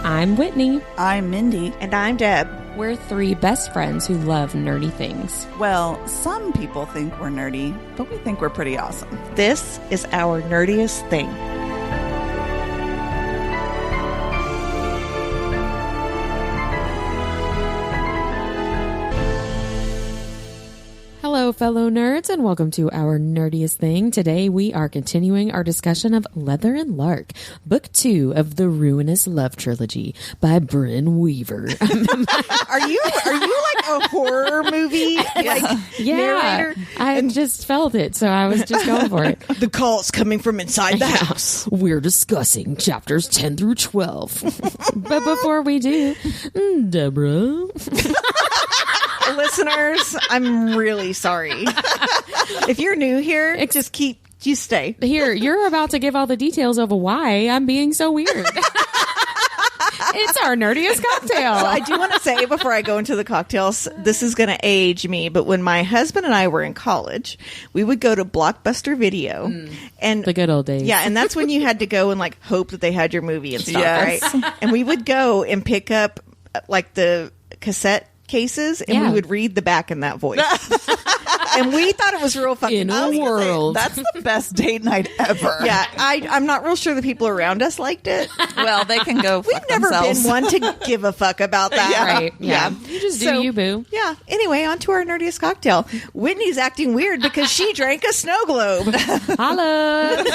I'm Whitney. I'm Mindy. And I'm Deb. We're three best friends who love nerdy things. Well, some people think we're nerdy, but we think we're pretty awesome. This is our nerdiest thing. Hello, fellow nerds, and welcome to our nerdiest thing. Today, we are continuing our discussion of Leather and Lark, Book 2 of the Ruinous Love Trilogy by Bryn Weaver. Are you like a horror movie narrator? I just felt it, so I was just going for it. The call's coming from inside the house. We're discussing chapters 10 through 12. But before we do, Deborah... Listeners, I'm really sorry. If you're new here, just stay. Here, you're about to give all the details of why I'm being so weird. It's our nerdiest cocktail. So I do want to say before I go into the cocktails, this is going to age me, but when my husband and I were in college, we would go to Blockbuster Video. And the good old days. Yeah, and that's when you had to go and like hope that they had your movie and stuff, Yes. right? And we would go and pick up like the cassette cases, and we would read the back in that voice. And we thought it was real fucking in a world. That's the best date night ever. Yeah, I'm not real sure the people around us liked it. Well, they can go We've never themselves. been one to give a fuck about that. Yeah. Right. Yeah. You just do you, boo. Yeah. Anyway, on to our nerdiest cocktail. Whitney's acting weird because she drank a snow globe. Holla.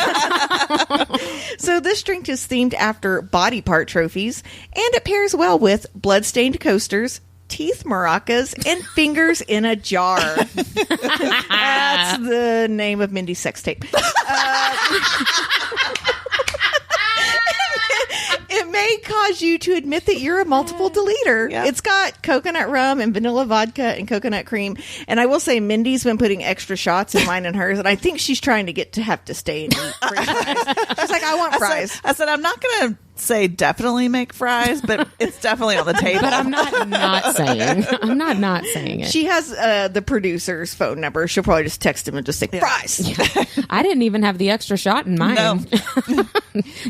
So this drink is themed after body part trophies, and it pairs well with bloodstained coasters, teeth maracas, and fingers in a jar. That's the name of Mindy's sex tape. It may cause you to admit that you're a multiple deleter. Yeah. It's got coconut rum and vanilla vodka and coconut cream. And I will say Mindy's been putting extra shots in mine and hers. And I think she's trying to get to have to stay and eat french fries. She's like, I want fries. I said, I'm not going to say definitely make fries, but it's definitely on the table. But I'm not saying. I'm not saying it. She has the producer's phone number. She'll probably just text him and just say, fries. Yeah. I didn't even have the extra shot in mine. No.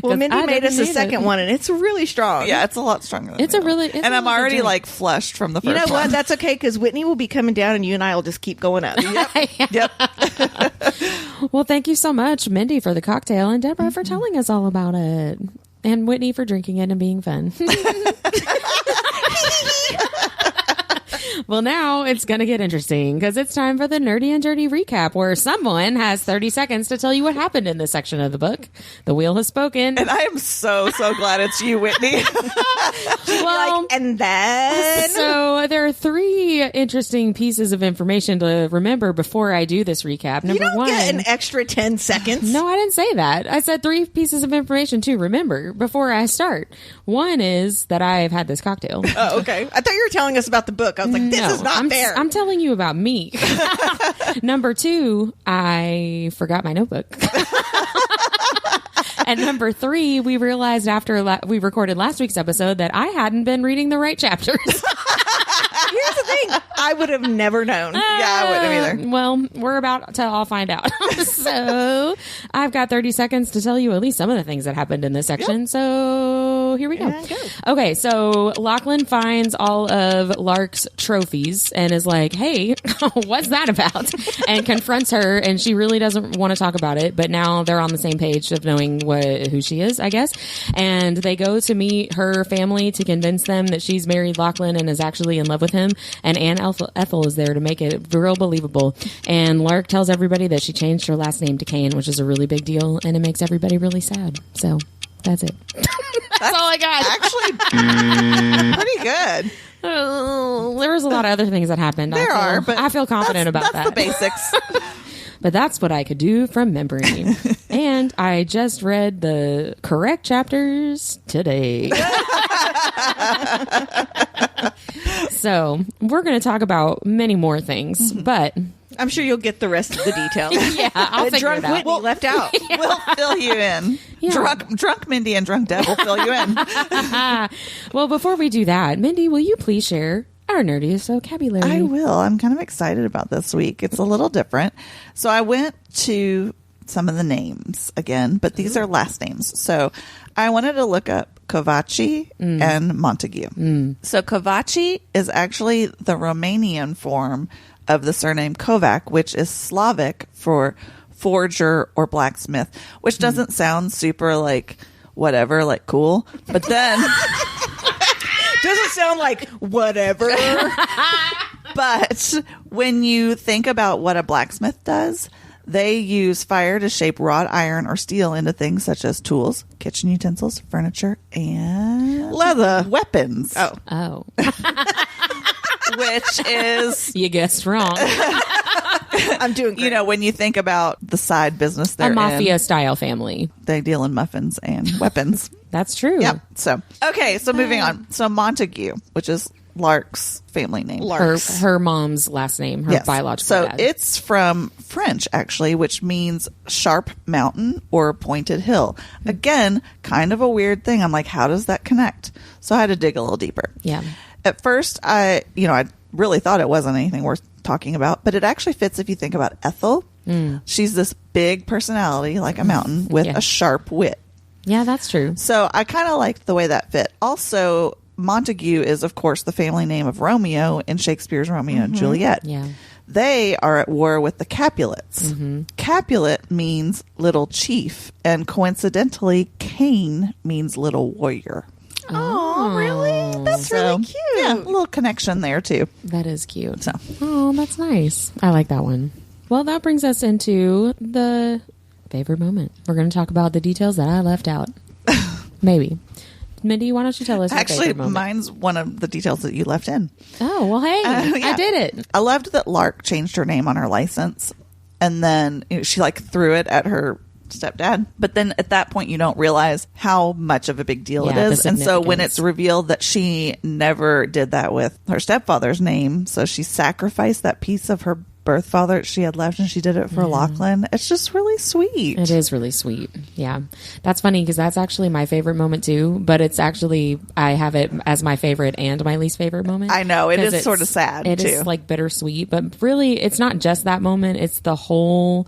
Well, Mindy made us a second one, and it's really strong. Yeah, it's a lot stronger than It's a really and I'm already like flushed from the first You know one. what? That's okay, because Whitney will be coming down, and you and I will just keep going up. Yep. Well, thank you so much, Mindy, for the cocktail, and Deborah for telling us all about it. And Whitney for drinking it and being fun. Well, now it's going to get interesting because it's time for the Nerdy and Dirty recap, where someone has 30 seconds to tell you what happened in this section of the book. The wheel has spoken. And I am so glad it's you, Whitney. Well, and then... So there are three interesting pieces of information to remember before I do this recap. Number you don't one, get an extra 10 seconds. No, I didn't say that. I said three pieces of information to remember before I start. One is that I've had this cocktail. Oh, okay. I thought you were telling us about the book. I was like, this is not fair. I'm telling you about me. Number two, I forgot my notebook. And number three, we realized after we recorded last week's episode that I hadn't been reading the right chapters. Here's the thing. I would have never known. Yeah, I wouldn't have either. Well, we're about to all find out. So I've got 30 seconds to tell you at least some of the things that happened in this section. Yep. So here we go. Okay, so Lachlan finds all of Lark's trophies and is like, hey, what's that about? And confronts her, and she really doesn't want to talk about it, but now they're on the same page of knowing who she is, I guess. And they go to meet her family to convince them that she's married Lachlan and is actually in love with him. And Aunt Ethel is there to make it real believable. And Lark tells everybody that she changed her last name to Kane, which is a really big deal, and it makes everybody really sad. So that's it. That's all I got. Actually, pretty good. There was a lot of other things that happened. But I feel confident about that. That's the basics. But that's what I could do from memory. And I just read the correct chapters today. So we're going to talk about many more things, but I'm sure you'll get the rest of the details. Yeah, I'll figure drunk it out. Whitney left out. Yeah. We'll fill you in. Yeah. Drunk Mindy and drunk Deb will fill you in. Well, before we do that, Mindy, will you please share our nerdiest vocabulary? I will. I'm kind of excited about this week. It's a little different. So I went to some of the names again, but these are last names. So I wanted to look up Covachi and Montague. So Covachi is actually the Romanian form of the surname Kovac, which is Slavic for forger or blacksmith, which doesn't sound super like whatever, like cool, but then doesn't sound like whatever. But when you think about what a blacksmith does, they use fire to shape wrought iron or steel into things such as tools, kitchen utensils, furniture, and leather weapons. Oh. Which is... You guessed wrong. I'm doing great. You know, when you think about the side business they're A in, mafia-style family. they deal in muffins and weapons. That's true. Yep. So, okay, so moving on. So Montague, which is Lark's family name. Her mom's last name, her biological so dad. it's from French, actually, which means sharp mountain or pointed hill. Again, kind of a weird thing. I'm like, how does that connect? So I had to dig a little deeper. Yeah. At first, I really thought it wasn't anything worth talking about, but it actually fits if you think about Ethel. She's this big personality, like a mountain, with a sharp wit. Yeah, that's true. So I kind of liked the way that fit. Also, Montague is, of course, the family name of Romeo in Shakespeare's Romeo and Juliet. Yeah. They are at war with the Capulets. Capulet means little chief, and coincidentally, Cain means little warrior. Oh, really? That's really cute. Yeah, a little connection there, too. That is cute. So. Oh, that's nice. I like that one. Well, that brings us into the favorite moment. We're going to talk about the details that I left out. Maybe. Mindy, why don't you tell us your Actually, favorite moment? mine's one of the details that you left in. Oh, well, hey, Yeah. I did it. I loved that Lark changed her name on her license, and then she threw it at her stepdad. But then at that point, you don't realize how much of a big deal it is. And so when it's revealed that she never did that with her stepfather's name, so she sacrificed that piece of her birth father she had left, and she did it for Lachlan. It's just really sweet. It is really sweet. Yeah. That's funny because that's actually my favorite moment too, but it's actually, I have it as my favorite and my least favorite moment. I know. It is sort of sad, It too. is like bittersweet, but really it's not just that moment. It's the whole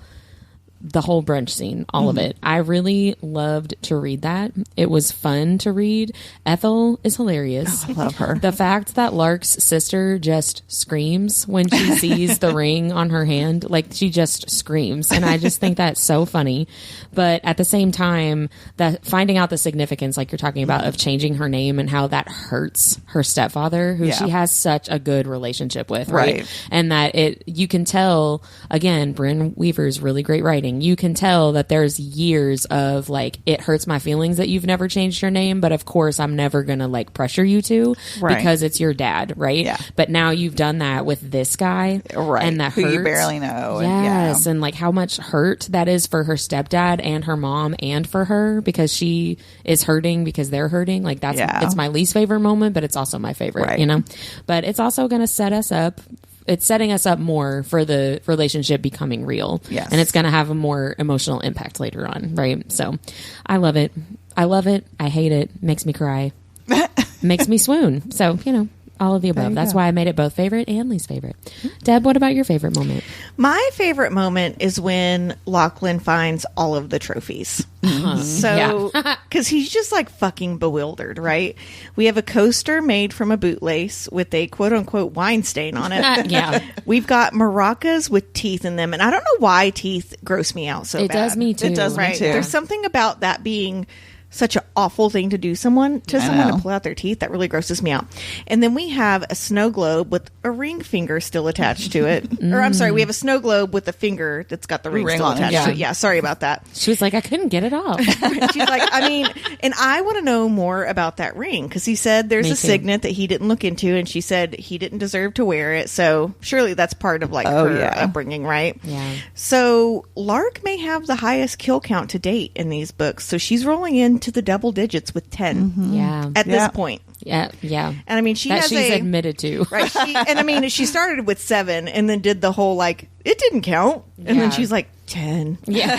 brunch scene, all of it. I really loved to read that. It was fun to read. Ethel is hilarious. I love her. The fact that Lark's sister just screams when she sees the ring on her hand, like she just screams. And I just think that's so funny. But at the same time, that finding out the significance, like you're talking about, of changing her name and how that hurts her stepfather, who she has such a good relationship with, right? And that you can tell, again, Bryn Weaver's really great writing. You can tell that there's years of like, it hurts my feelings that you've never changed your name, but of course I'm never gonna like pressure you to because it's your dad, right? Yeah. But now you've done that with this guy, and that who hurts. you barely know. Yes, and like how much hurt that is for her stepdad and her mom and for her, because she is hurting because they're hurting. Like that's it's my least favorite moment, but it's also my favorite, you know. But it's also gonna set us up. It's setting us up more for the relationship becoming real. Yes. And it's going to have a more emotional impact later on, right? So I love it. I love it. I hate it. Makes me cry. Makes me swoon. So, all of the above. That's why I made it both favorite and least favorite. Deb, what about your favorite moment? My favorite moment is when Lachlan finds all of the trophies. So, because he's just like fucking bewildered, right? We have a coaster made from a bootlace with a quote unquote wine stain on it. We've got maracas with teeth in them. And I don't know why teeth gross me out so bad. It does me too. It does me too. There's something about that being such an awful thing to do someone to pull out their teeth. That really grosses me out. And then we have a snow globe with a ring finger still attached to it. Or I'm sorry, we have a snow globe with a finger that's got the ring still attached to it. Yeah, sorry about that. She was like, I couldn't get it off. She's like, and I want to know more about that ring, because he said there's a signet that he didn't look into, and she said he didn't deserve to wear it. So surely that's part of like her upbringing, right? Yeah. So Lark may have the highest kill count to date in these books. So she's rolling into the double digits with 10 at this point. Yeah. And she's admitted to. Right. She started with 7 and then did the whole like, it didn't count. And then she's like, 10. Yeah.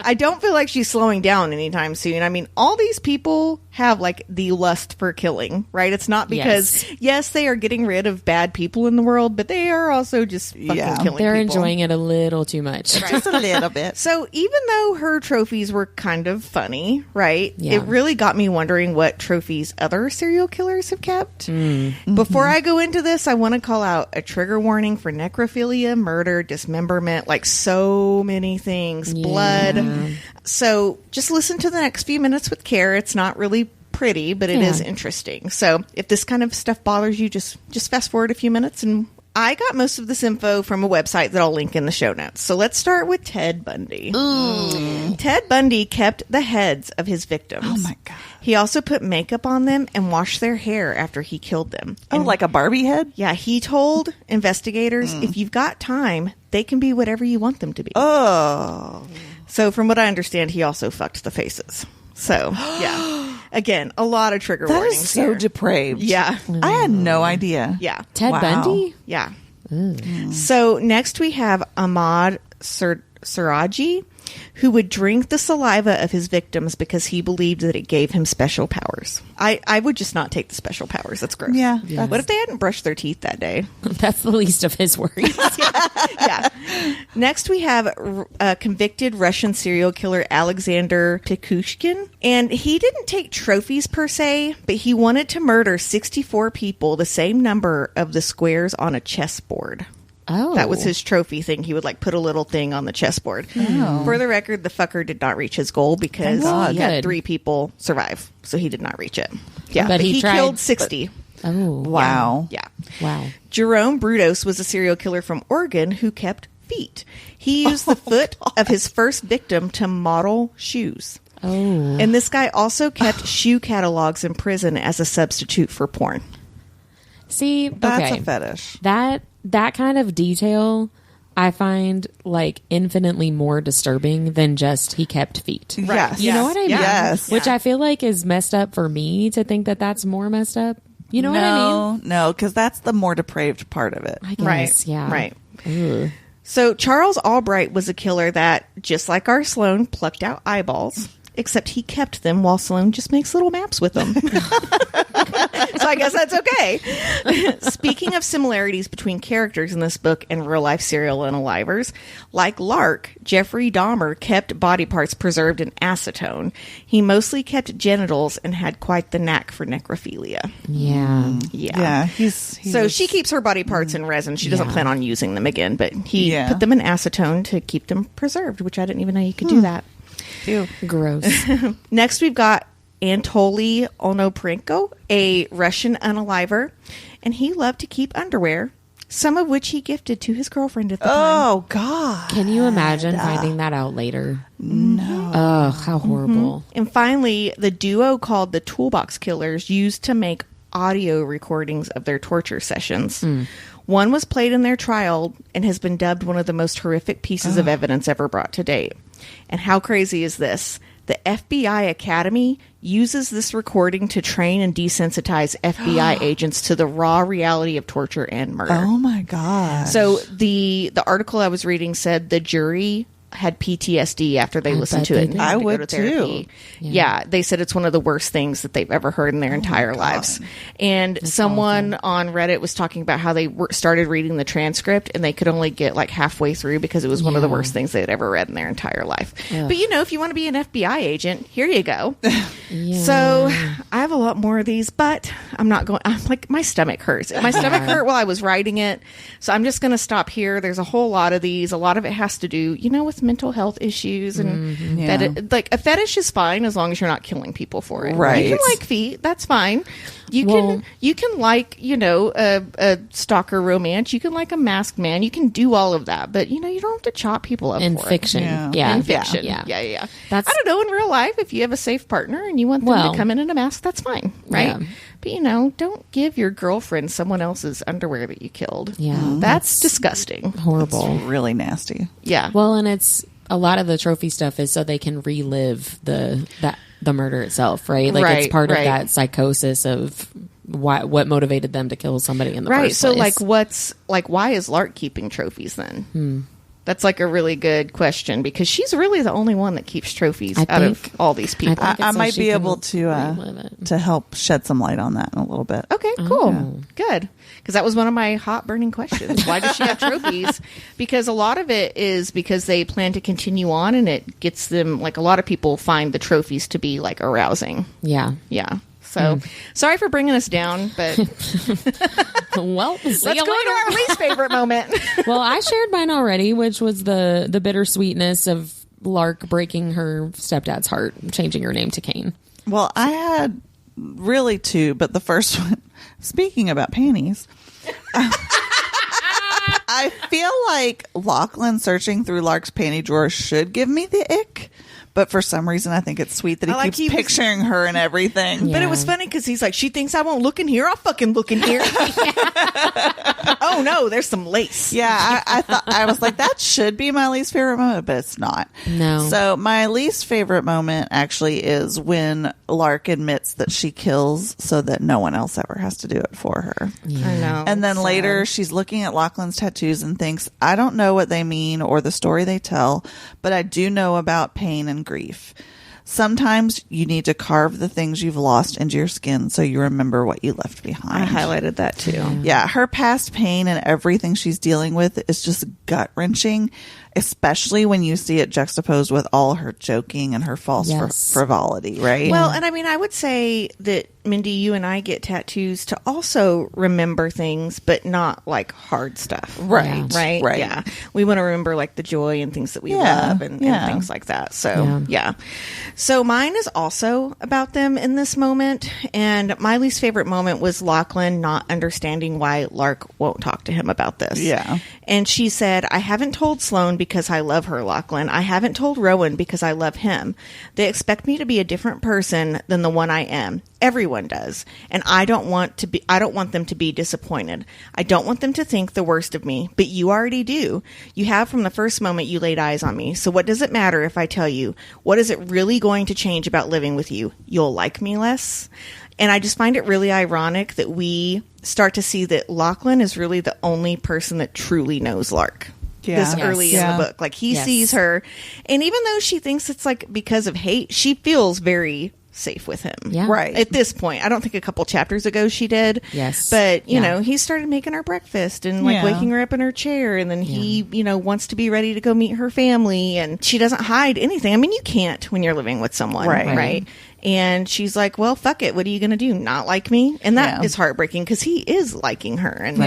I don't feel like she's slowing down anytime soon. I mean, all these people have like the lust for killing, right? It's not because, yes, they are getting rid of bad people in the world, but they are also just fucking killing They're people. Enjoying it a little too much. Right. Just a little bit. So even though her trophies were kind of funny, right? Yeah. It really got me wondering what trophies other serial killers have kept. Before I go into this, I want to call out a trigger warning for necrophilia, murder, dismemberment, like so many things, blood. So just listen to the next few minutes with care. It's not really pretty, but it is interesting. So if this kind of stuff bothers you, just fast forward a few minutes. And I got most of this info from a website that I'll link in the show notes. So let's start with Ted Bundy. Ted Bundy kept the heads of his victims. Oh my God. He also put makeup on them and washed their hair after he killed them. Oh, like a Barbie head? Yeah, he told investigators, if you've got time, they can be whatever you want them to be. Oh. So from what I understand, he also fucked the faces. So, yeah. Again, a lot of trigger That warnings is so here. depraved. Yeah. I had no idea. Yeah. Ted Wow. Bundy? Yeah. So next we have Ahmad Siraji, who would drink the saliva of his victims because he believed that it gave him special powers. I would just not take the special powers. That's gross. Yeah. What if they hadn't brushed their teeth that day? That's the least of his worries. Yeah. Next, we have convicted Russian serial killer Alexander Pikushkin. And he didn't take trophies per se, but he wanted to murder 64 people, the same number of the squares on a chessboard. Oh. That was his trophy thing. He would like put a little thing on the chessboard. For the record, the fucker did not reach his goal because he had Good. 3 people survive. So he did not reach it. Yeah. But he tried, killed 60. Oh. Wow. Yeah. Wow. Jerome Brudos was a serial killer from Oregon who kept feet. He used the foot of his first victim to model shoes. Oh. And this guy also kept shoe catalogs in prison as a substitute for porn. See, That's okay. a fetish. That kind of detail I find like infinitely more disturbing than just he kept feet. Yes. You know what I mean? Yes. Which I feel like is messed up for me to think that that's more messed up. You know what I mean? No, because that's the more depraved part of it. I guess, yeah. Right. Ugh. So Charles Albright was a killer that, just like our Sloane, plucked out eyeballs. Except he kept them while Sloane just makes little maps with them. So I guess that's okay. Speaking of similarities between characters in this book and real-life serial unalivers, like Lark, Jeffrey Dahmer kept body parts preserved in acetone. He mostly kept genitals and had quite the knack for necrophilia. Yeah. Yeah. Yeah. So she keeps her body parts in resin. She doesn't plan on using them again, but he put them in acetone to keep them preserved, which I didn't even know you could do that. Ew. Gross. Next, we've got Anatoly Onoprenko, a Russian unaliver, and he loved to keep underwear, some of which he gifted to his girlfriend at the time. Oh, God. Can you imagine finding that out later? No. Oh, how horrible. And finally, the duo called the Toolbox Killers used to make audio recordings of their torture sessions. One was played in their trial and has been dubbed one of the most horrific pieces of evidence ever brought to date. And how crazy is this? The FBI Academy uses this recording to train and desensitize FBI agents to the raw reality of torture and murder. Oh, my God. So the article I was reading said the jury had PTSD after they listened bet to they it. did. And had I to go would, to therapy. too. Yeah, they said it's one of the worst things that they've ever heard in their entire lives. And someone on Reddit was talking about how they started reading the transcript and they could only get like halfway through because it was one of the worst things they'd ever read in their entire life. But you know, if you want to be an FBI agent, here you go. So I have a lot more of these, but I'm like, my stomach hurts. My stomach hurt while I was writing it. So I'm just going to stop here. There's a whole lot of these. A lot of it has to do, with mental health issues and that like a fetish is fine as long as you're not killing people for it. Right. You can like feet. That's fine. You can like, a stalker romance. You can like a masked man. You can do all of that, but you don't have to chop people up In for fiction. Yeah. Yeah. in fiction. Yeah. Yeah. That's- I don't know, in real life, if you have a safe partner and you want them to come in a mask, that's fine, right? Yeah. But don't give your girlfriend someone else's underwear that you killed. Yeah. That's disgusting. Horrible. It's really nasty. Yeah. Well, and it's a lot of the trophy stuff is so they can relive the murder itself, right? Like it's part of that psychosis of what motivated them to kill somebody in the first place. So why is Lark keeping trophies then? That's like a really good question because she's really the only one that keeps trophies out of all these people. I might be able to help shed some light on that in a little bit. Okay, cool. Good. Because that was one of my hot burning questions. Why does she have trophies? Because a lot of it is because they plan to continue on, and it gets them, like, a lot of people find the trophies to be, like, arousing. Yeah. Yeah. So, sorry for bringing us down, but well, let's go to our least favorite moment. Well, I shared mine already, which was the bittersweetness of Lark breaking her stepdad's heart, changing her name to Kane. Well, I had really two, but the first one, speaking about panties, I feel like Lachlan searching through Lark's panty drawer should give me the ick. But for some reason, I think it's sweet that he keeps picturing her and everything. Yeah. But it was funny because he's like, she thinks I won't look in here. I'll fucking look in here. Oh, no, there's some lace. Yeah, I was like, that should be my least favorite moment, but it's not. No. So my least favorite moment actually is when Lark admits that she kills so that no one else ever has to do it for her. Yeah. I know. And then later, she's looking at Lachlan's tattoos and thinks, I don't know what they mean or the story they tell, but I do know about pain and grief. Sometimes you need to carve the things you've lost into your skin so you remember what you left behind. I highlighted that too. Yeah, her past pain and everything she's dealing with is just gut-wrenching, especially when you see it juxtaposed with all her joking and her false frivolity, right? Well, and I mean, I would say that, Mindy, you and I get tattoos to also remember things, but not like hard stuff. Right. Right. Yeah. We want to remember like the joy and things that we love and things like that. So, yeah. So mine is also about them in this moment. And my least favorite moment was Lachlan not understanding why Lark won't talk to him about this. Yeah. And she said, I haven't told Sloane because I love her, Lachlan. I haven't told Rowan because I love him. They expect me to be a different person than the one I am. Everyone does. And I don't want them to be disappointed. I don't want them to think the worst of me, but you already do. You have from the first moment you laid eyes on me. So what does it matter if I tell you? What is it really going to change about living with you? You'll like me less? And I just find it really ironic that we start to see that Lachlan is really the only person that truly knows Lark. This early in the book. Like, he sees her. And even though she thinks it's like because of hate, she feels very safe with him. Yeah. Right. At this point. I don't think a couple chapters ago she did. Yes. But, you know, he started making her breakfast and like waking her up in her chair. And then he, you know, wants to be ready to go meet her family. And she doesn't hide anything. I mean, you can't when you're living with someone. Right. And she's like, well, fuck it. What are you going to do? Not like me? And that is heartbreaking because he is liking her and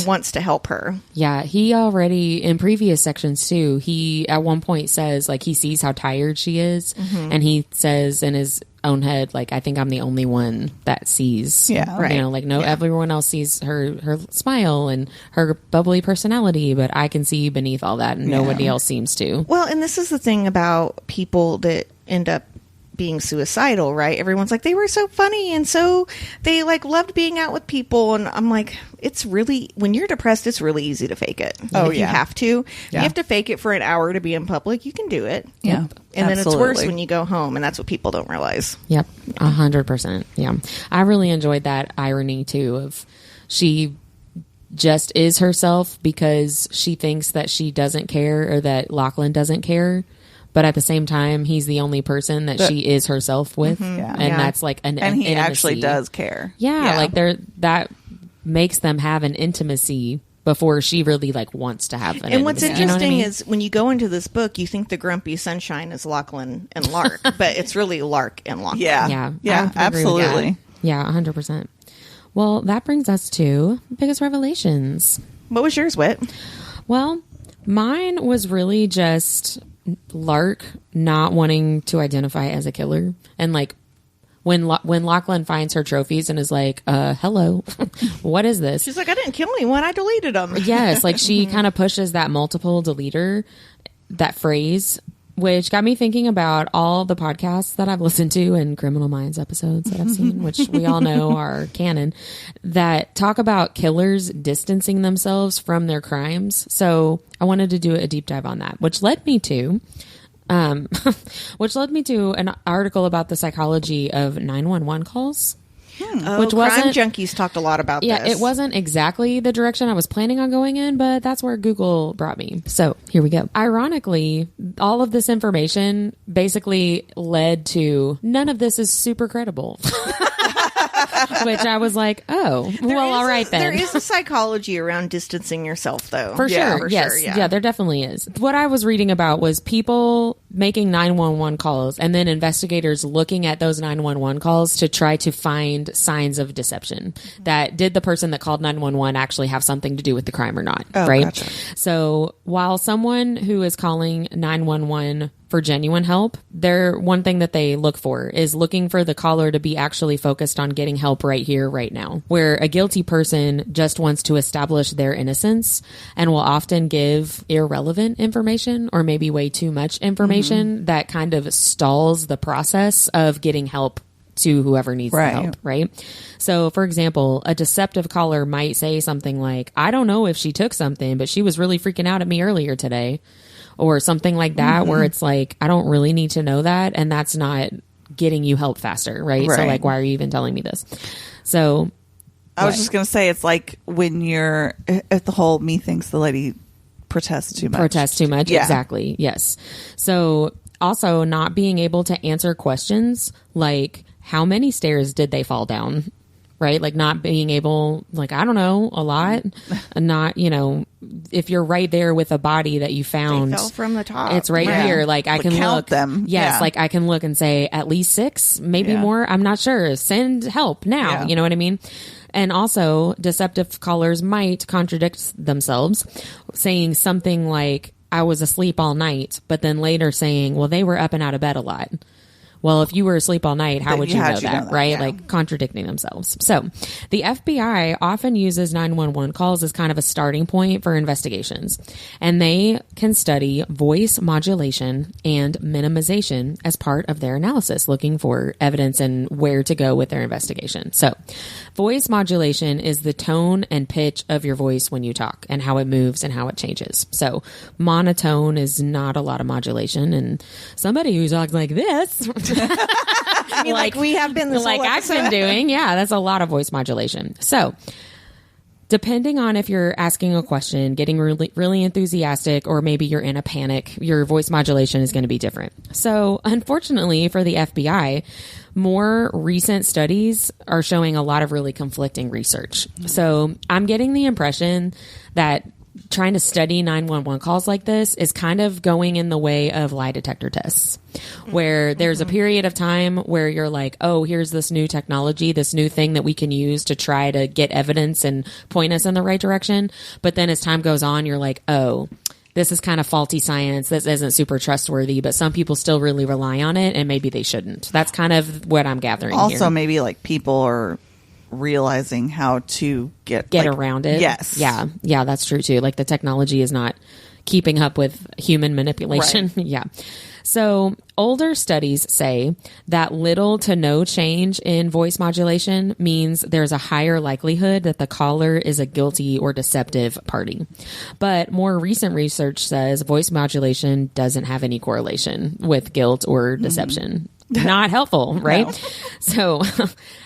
wants to help her. Yeah. He already, in previous sections too, he at one point says, like, he sees how tired she is. Mm-hmm. And he says in his own head, like, I think I'm the only one that sees. Yeah. Right. You know, like, everyone else sees her smile and her bubbly personality, but I can see beneath all that and nobody else seems to. Well, and this is the thing about people that end up being suicidal, right? Everyone's like, they were so funny and so they like loved being out with people, and I'm like, it's really, when you're depressed, it's really easy to fake it. You have to. You have to fake it for an hour to be in public. You can do it. Yeah. And then it's worse when you go home, and that's what people don't realize. Yep. 100%. Yeah. I really enjoyed that irony too of she just is herself because she thinks that she doesn't care or that Lachlan doesn't care. But at the same time, he's the only person that she is herself with. Mm-hmm. And that's like an and he intimacy. actually does care. Yeah. Like that makes them have an intimacy before she really like wants to have an And what's intimacy. interesting You know what I mean? is when you go into this book, you think the grumpy sunshine is Lachlan and Lark, but it's really Lark and Lachlan. Yeah, absolutely. Yeah, 100%. Well, that brings us to biggest revelations. What was yours, Whit? Well, mine was really just Lark not wanting to identify as a killer, and like when Lachlan finds her trophies and is like, hello, what is this? She's like, I didn't kill anyone, I deleted them. Yes, like she kind of pushes that multiple deleter, that phrase, which got me thinking about all the podcasts that I've listened to and Criminal Minds episodes that I've seen, which we all know are canon, that talk about killers distancing themselves from their crimes. So I wanted to do a deep dive on that, which led me to an article about the psychology of 911 calls. which wasn't... Crime Junkies talked a lot about this. Yeah, it wasn't exactly the direction I was planning on going in, but that's where Google brought me. So here we go. Ironically, all of this information basically led to none of this is super credible. Which I was like, oh, well, all right then. There is a psychology around distancing yourself, though. For sure. Yes. Yeah, there definitely is. What I was reading about was people making 911 calls and then investigators looking at those 911 calls to try to find signs of deception. That did the person that called 911 actually have something to do with the crime or not? Right. Gotcha. So while someone who is calling 911 for genuine help, one thing that they look for is looking for the caller to be actually focused on getting help right here, right now. Where a guilty person just wants to establish their innocence and will often give irrelevant information or maybe way too much information that kind of stalls the process of getting help to whoever needs the help, right? So, for example, a deceptive caller might say something like, I don't know if she took something, but she was really freaking out at me earlier today. Or something like that, where it's like, I don't really need to know that. And that's not getting you help faster, right? So, like, why are you even telling me this? So, I was just going to say, it's like when you're at the whole me thinks the lady protests too much. Yeah. Exactly. Yes. So, also not being able to answer questions like, how many stairs did they fall down? Right? Like not being able, like, I don't know, a lot. Not, if you're right there with a body that you found. They fell from the top. It's right here. Like I can count look. Them. Yes. Like I can look and say at least 6, maybe more. I'm not sure. Send help now. Yeah. You know what I mean? And also deceptive callers might contradict themselves saying something like, I was asleep all night, but then later saying, well, they were up and out of bed a lot. Well, if you were asleep all night, how would you know that, right? Yeah. Like contradicting themselves. So the FBI often uses 911 calls as kind of a starting point for investigations. And they can study voice modulation and minimization as part of their analysis, looking for evidence and where to go with their investigation. So voice modulation is the tone and pitch of your voice when you talk and how it moves and how it changes. So monotone is not a lot of modulation. And somebody who talks like this... I mean, like we have been this like I've been doing. Yeah, that's a lot of voice modulation. So depending on if you're asking a question, getting really, really enthusiastic, or maybe you're in a panic, your voice modulation is going to be different. So unfortunately for the FBI, more recent studies are showing a lot of really conflicting research. So I'm getting the impression that trying to study 911 calls like this is kind of going in the way of lie detector tests, where there's a period of time where you're like, oh, here's this new technology, this new thing that we can use to try to get evidence and point us in the right direction. But then as time goes on, you're like, oh, this is kind of faulty science. This isn't super trustworthy, but some people still really rely on it and maybe they shouldn't. That's kind of what I'm gathering also, here. Maybe like people are realizing how to get around it. Yes. Yeah, that's true too. Like the technology is not keeping up with human manipulation. Right. Yeah. So older studies say that little to no change in voice modulation means there's a higher likelihood that the caller is a guilty or deceptive party. But more recent research says voice modulation doesn't have any correlation with guilt or deception. Not helpful, right? No. So,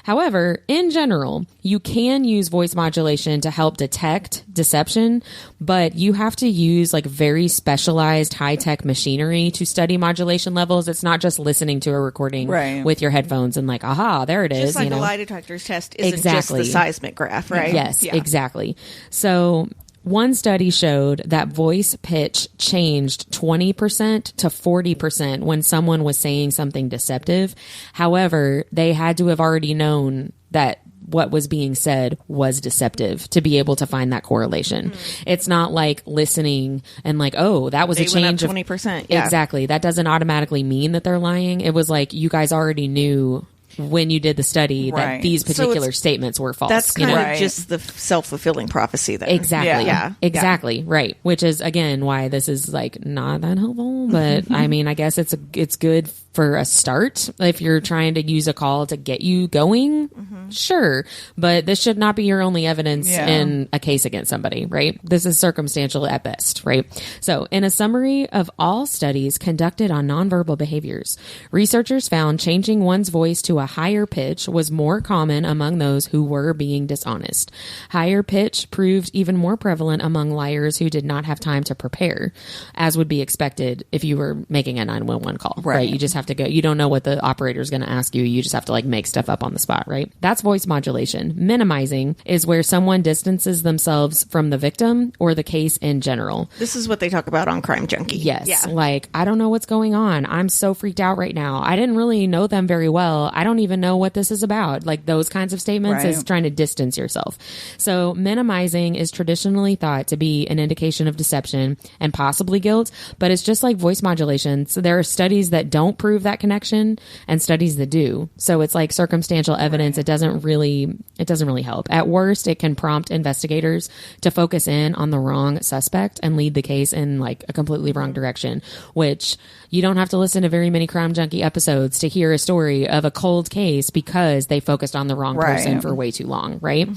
however, in general, you can use voice modulation to help detect deception, but you have to use like very specialized high-tech machinery to study modulation levels. It's not just listening to a recording with your headphones and like, aha, there it is. Just like a lie detector's test isn't just the seismic graph, right? Yes, exactly. So one study showed that voice pitch changed 20% to 40% when someone was saying something deceptive. However, they had to have already known that what was being said was deceptive to be able to find that correlation. It's not like listening and like, oh, that was a change of 20%. Yeah. Exactly. That doesn't automatically mean that they're lying. It was like you guys already knew when you did the study that these particular statements were false. That's kind of just the self-fulfilling prophecy then. Exactly. Exactly. Right. Which is, again, why this is like not that helpful. But I mean, I guess it's good for a start. If you're trying to use a call to get you going, sure. But this should not be your only evidence in a case against somebody, right? This is circumstantial at best, right? So in a summary of all studies conducted on nonverbal behaviors, researchers found changing one's voice to a higher pitch was more common among those who were being dishonest. Higher pitch proved even more prevalent among liars who did not have time to prepare, as would be expected if you were making a 911 call, right? You just have to go. You don't know what the operator is going to ask you. You just have to like make stuff up on the spot, right? That's voice modulation. Minimizing is where someone distances themselves from the victim or the case in general. This is what they talk about on Crime Junkie. Yes. Yeah. Like, I don't know what's going on. I'm so freaked out right now. I didn't really know them very well. I don't even know what this is about. Like those kinds of statements is trying to distance yourself. So minimizing is traditionally thought to be an indication of deception and possibly guilt, but it's just like voice modulation. So there are studies that don't prove that connection and studies that do. So it's like circumstantial evidence. It doesn't really help. At worst, it can prompt investigators to focus in on the wrong suspect and lead the case in like a completely wrong direction, which you don't have to listen to very many Crime Junkie episodes to hear a story of a cold case because they focused on the wrong person for way too long, right?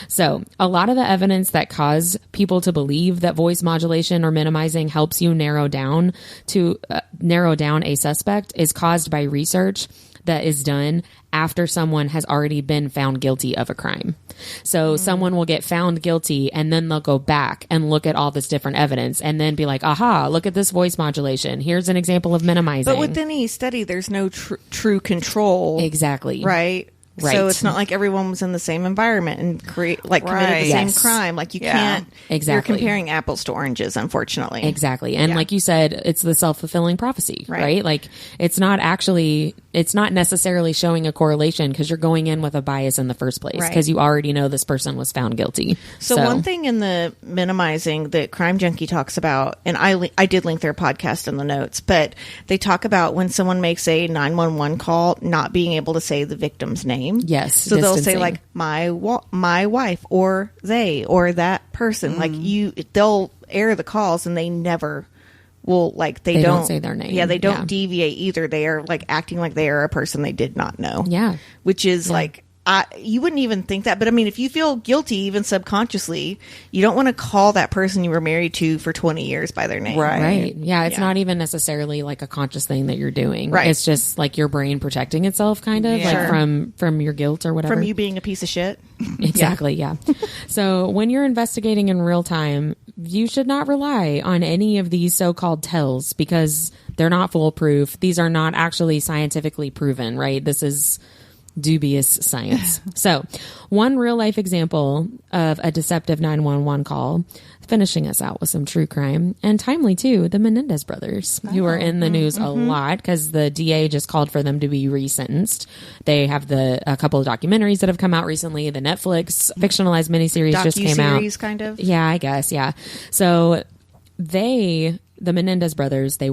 So a lot of the evidence that cause people to believe that voice modulation or minimizing helps you narrow down a suspect is caused by research that is done after someone has already been found guilty of a crime. So someone will get found guilty and then they'll go back and look at all this different evidence and then be like, aha, look at this voice modulation. Here's an example of minimizing. But with any study, there's no true control. Exactly. Right? Right. So it's not like everyone was in the same environment and committed the same crime. Like you can't. Exactly. You're comparing apples to oranges, unfortunately. Exactly. And like you said, it's the self-fulfilling prophecy, right? Like it's not necessarily showing a correlation because you're going in with a bias in the first place because you already know this person was found guilty. So one thing in the minimizing that Crime Junkie talks about, and I did link their podcast in the notes, but they talk about when someone makes a 911 call, not being able to say the victim's name. Yes. So they'll say like my wife or they or that person. Like they'll air the calls and they never will they don't say their name. Yeah, they don't deviate either. They are like acting like they are a person they did not know. Yeah. Which is like you wouldn't even think that, but I mean, if you feel guilty, even subconsciously, you don't want to call that person you were married to for 20 years by their name. Right. Yeah. It's not even necessarily like a conscious thing that you're doing. Right. It's just like your brain protecting itself kind of like from your guilt or whatever. From you being a piece of shit. Exactly. Yeah. So when you're investigating in real time, you should not rely on any of these so-called tells because they're not foolproof. These are not actually scientifically proven, right? This is dubious science. So one real life example of a deceptive 911 call, finishing us out with some true crime and timely too, the Menendez brothers, who are in the news a lot because the DA just called for them to be resentenced. They have a couple of documentaries that have come out recently. The Netflix fictionalized miniseries just came out. Kind of. Yeah, I guess. Yeah. So the Menendez brothers, they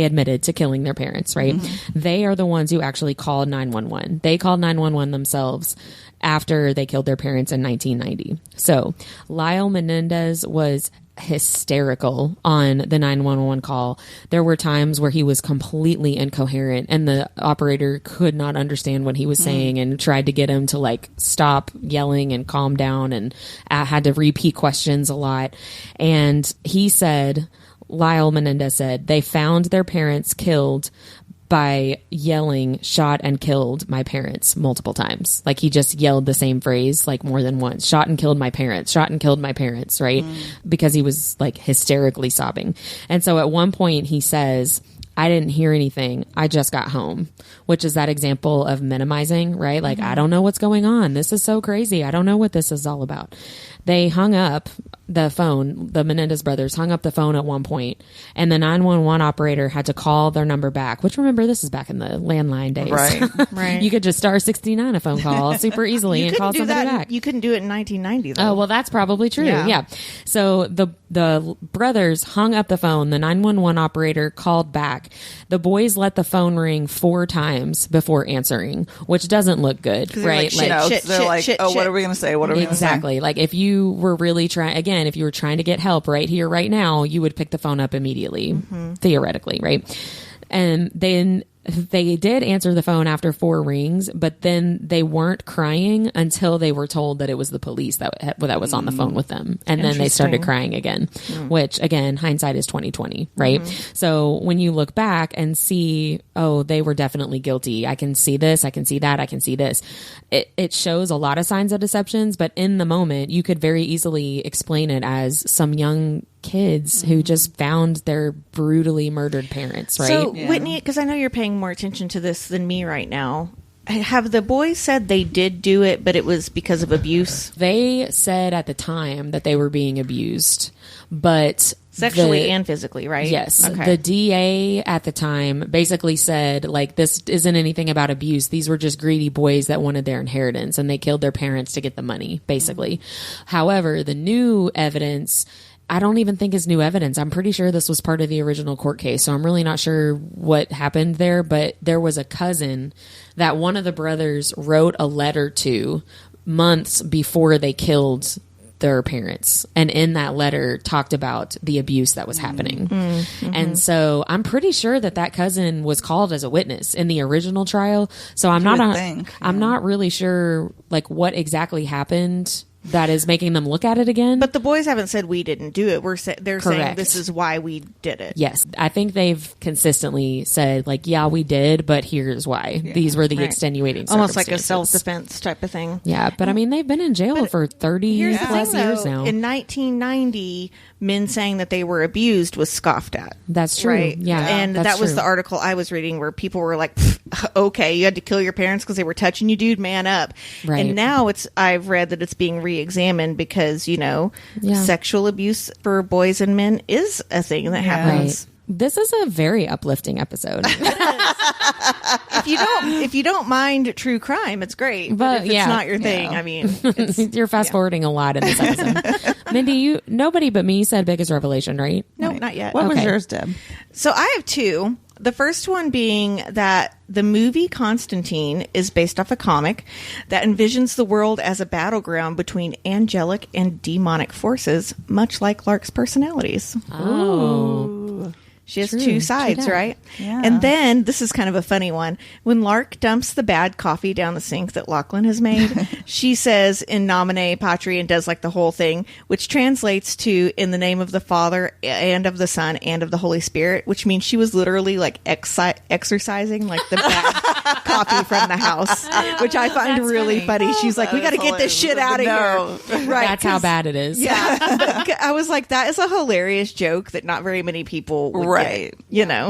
admitted to killing their parents, right? They are the ones who actually called 911. They called 911 themselves after they killed their parents in 1990. So Lyle Menendez was hysterical on the 911 call. There were times where he was completely incoherent and the operator could not understand what he was saying and tried to get him to stop yelling and calm down and had to repeat questions a lot. And Lyle Menendez said, they found their parents killed by yelling, shot and killed my parents multiple times. Like he just yelled the same phrase more than once. Shot and killed my parents, shot and killed my parents, right? Because he was hysterically sobbing. And so at one point he says, I didn't hear anything. I just got home, which is that example of minimizing, right? I don't know what's going on. This is so crazy. I don't know what this is all about. They hung up the phone. The Menendez brothers hung up the phone at one point, and the 911 operator had to call their number back, which, remember, this is back in the landline days. Right. You could just star 69 a phone call super easily and call somebody back. You couldn't do it in 1990, though. Oh, well, that's probably true. Yeah. So the brothers hung up the phone. The 911 operator called back. The boys let the phone ring 4 times before answering, which doesn't look good, right? They're what are we going to say? What are we going to say? Exactly. If you were really if you were trying to get help right here, right now, you would pick the phone up immediately, theoretically, right? And then they did answer the phone after 4 rings, but then they weren't crying until they were told that it was the police that was on the phone with them. And then they started crying again, which again, hindsight is 20/20, right? So when you look back and see, oh, they were definitely guilty. I can see this. I can see that. I can see this. It shows a lot of signs of deceptions, but in the moment you could very easily explain it as some young kids who just found their brutally murdered parents, right? So, Whitney, because I know you're paying more attention to this than me right now, have the boys said they did do it, but it was because of abuse? They said at the time that they were being abused, but sexually and physically, right? Yes. Okay. The DA at the time basically said, like, this isn't anything about abuse. These were just greedy boys that wanted their inheritance, and they killed their parents to get the money, basically. However, the new evidence, I don't even think is new evidence. I'm pretty sure this was part of the original court case, so I'm really not sure what happened there, but there was a cousin that one of the brothers wrote a letter to months before they killed their parents, and in that letter talked about the abuse that was happening. And so I'm pretty sure that cousin was called as a witness in the original trial, so I'm not really sure like what exactly happened that is making them look at it again. But the boys haven't said we didn't do it. They're saying this is why we did it. Yes. I think they've consistently said, like, yeah, we did, but here's why. Yeah. These were the extenuating circumstances. Almost like a self-defense type of thing. Yeah, but I mean, they've been in jail for 30 plus years now. In 1990, men saying that they were abused was scoffed at. That's true. Right? Yeah. And that was the article I was reading where people were like, okay, you had to kill your parents because they were touching you, dude, man up. Right. And now I've read that it's being re-examined because, sexual abuse for boys and men is a thing that happens. Right. This is a very uplifting episode. If you don't mind true crime, it's great. But if it's not your thing, I mean, you're fast forwarding a lot in this episode. Mindy, nobody but me said biggest revelation, right? No, not yet. What was yours, Deb? So I have 2. The first one being that the movie Constantine is based off a comic that envisions the world as a battleground between angelic and demonic forces, much like Lark's personalities. Oh. She has 2 sides, right? Yeah. And then, this is kind of a funny one. When Lark dumps the bad coffee down the sink that Lachlan has made, she says in nomine patri and does like the whole thing, which translates to in the name of the Father and of the Son and of the Holy Spirit, which means she was literally like exorcising like the bad coffee from the house, which I find really funny. She's like, we got to get this shit out of here. Right. That's how bad it is. Yeah. I was like, that is a hilarious joke that not very many people would get,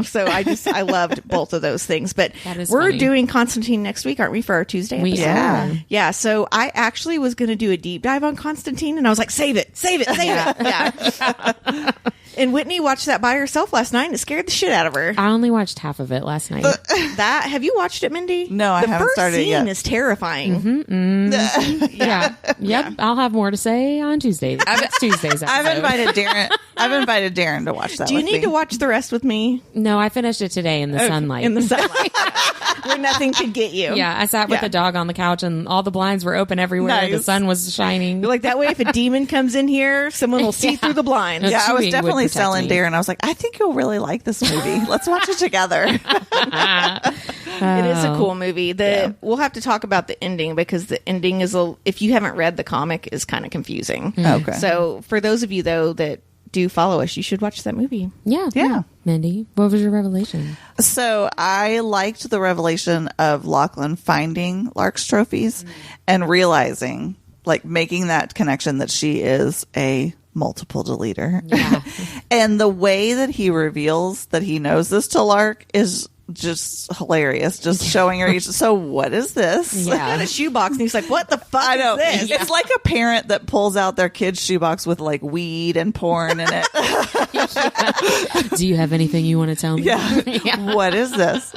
so I loved both of those things. But we're doing Constantine next week, aren't we, for our Tuesday episode? Yeah. So I actually was going to do a deep dive on Constantine, and I was like, save it. Yeah. And Whitney watched that by herself last night, and it scared the shit out of her. I only watched half of it last night. Have you watched it, Mindy? No, I haven't started it yet. The first scene is terrifying. Yeah. Yep. I'll have more to say on Tuesday. Tuesday's episode. I've invited Darren to watch that. Do you need to watch the rest with me? No, I finished it today in the sunlight. In the sunlight. Where nothing could get you. Yeah, I sat with the dog on the couch and all the blinds were open everywhere. Nice. The sun was shining. You're like, that way if a demon comes in here, someone will see through the blinds. Yeah, I was definitely selling Darren. I was like, I think you'll really like this movie. Let's watch it together. It is a cool movie. We'll have to talk about the ending because the ending is, if you haven't read the comic, is kind of confusing. Okay. So for those of you, though, that do follow us, you should watch that movie. Yeah. Mindy, what was your revelation? So I liked the revelation of Lachlan finding Lark's trophies and realizing, like, making that connection that she is a multiple deleter. Yeah. And the way that he reveals that he knows this to Lark is just hilarious. Just showing her. So what is this? Yeah. Got a shoebox, and he's like, "What the fuck I know. is this?" It's like a parent that pulls out their kid's shoebox with like weed and porn in it. Do you have anything you want to tell me? Yeah. What is this?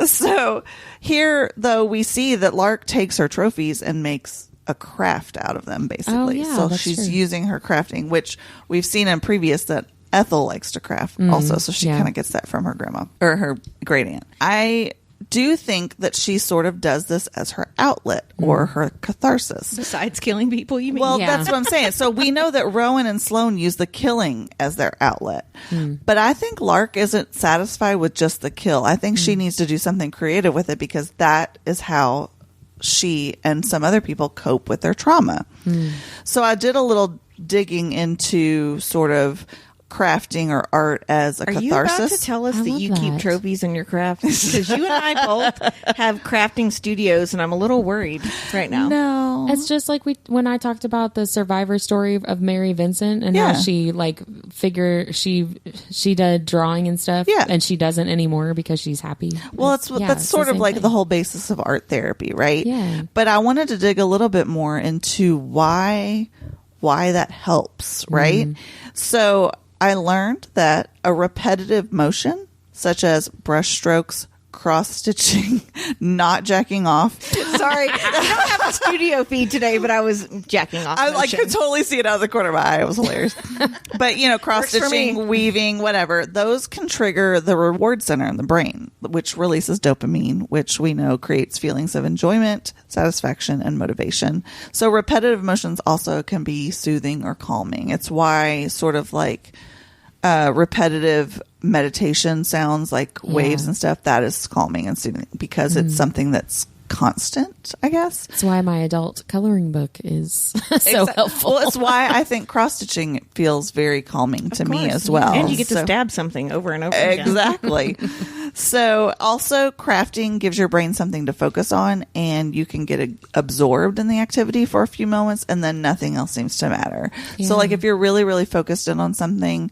So here, though, we see that Lark takes her trophies and makes a craft out of them, basically. So she's using her crafting, which we've seen in previous that Ethel likes to craft also, so she kind of gets that from her grandma or her great aunt. I do think that she sort of does this as her outlet or her catharsis. Besides killing people, you mean? Well, that's what I'm saying. So we know that Rowan and Sloane use the killing as their outlet. But I think Lark isn't satisfied with just the kill. I think she needs to do something creative with it, because that is how she and some other people cope with their trauma. So I did a little digging into sort of crafting or art as a catharsis. Are you about to tell us that you keep trophies in your craft? Because you and I both have crafting studios, and I'm a little worried right now. No, it's just like when I talked about the survivor story of Mary Vincent and how she she did drawing and stuff, and she doesn't anymore because she's happy. Well, that's sort of like thing. The whole basis of art therapy, right? Yeah. But I wanted to dig a little bit more into why that helps, right? So I learned that a repetitive motion, such as brush strokes, cross stitching, not jacking off. Sorry, I don't have a studio feed today, but I was jacking off. I could totally see it out of the corner of my eye. It was hilarious. But cross stitching, weaving, whatever, those can trigger the reward center in the brain, which releases dopamine, which we know creates feelings of enjoyment, satisfaction, and motivation. So repetitive motions also can be soothing or calming. It's why sort of like repetitive meditation sounds like waves and stuff, that is calming and soothing, because it's something that's constant, I guess. That's why my adult coloring book is so helpful. Well, it's why I think cross-stitching feels very calming to me as well. And you get to stab something over and over again. Exactly. So also crafting gives your brain something to focus on, and you can get absorbed in the activity for a few moments, and then nothing else seems to matter. So like if you're really, really focused in on something,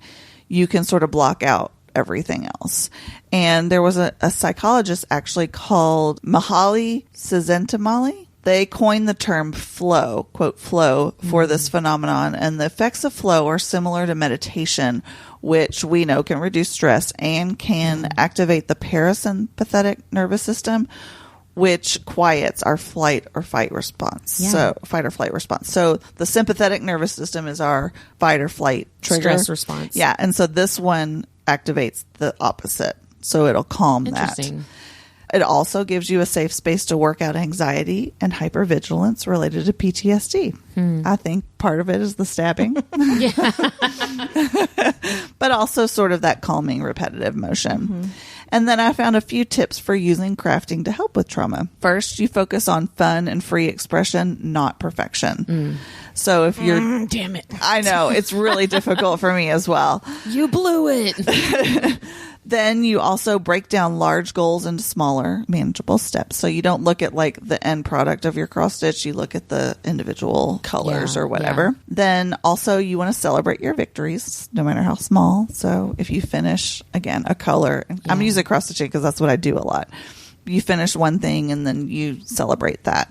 you can sort of block out everything else. And there was a psychologist actually called Mihaly Csikszentmihalyi. They coined the term flow, quote, flow, for this phenomenon. And the effects of flow are similar to meditation, which we know can reduce stress and can activate the parasympathetic nervous system, which quiets our flight or fight response. So fight or flight response. So the sympathetic nervous system is our fight or flight trigger. Stress response. Yeah. And so this one activates the opposite. So it'll calm that. It also gives you a safe space to work out anxiety and hypervigilance related to PTSD. I think part of it is the stabbing. But also sort of that calming repetitive motion. And then I found a few tips for using crafting to help with trauma. First, you focus on fun and free expression, not perfection. So if you're... damn it. I know. It's really difficult for me as well. You blew it. Then you also break down large goals into smaller, manageable steps. So you don't look at like the end product of your cross stitch. You look at the individual colors or whatever. Then also you want to celebrate your victories, no matter how small. So if you finish, again, a color, I'm using cross stitching because that's what I do a lot. You finish one thing and then you celebrate that.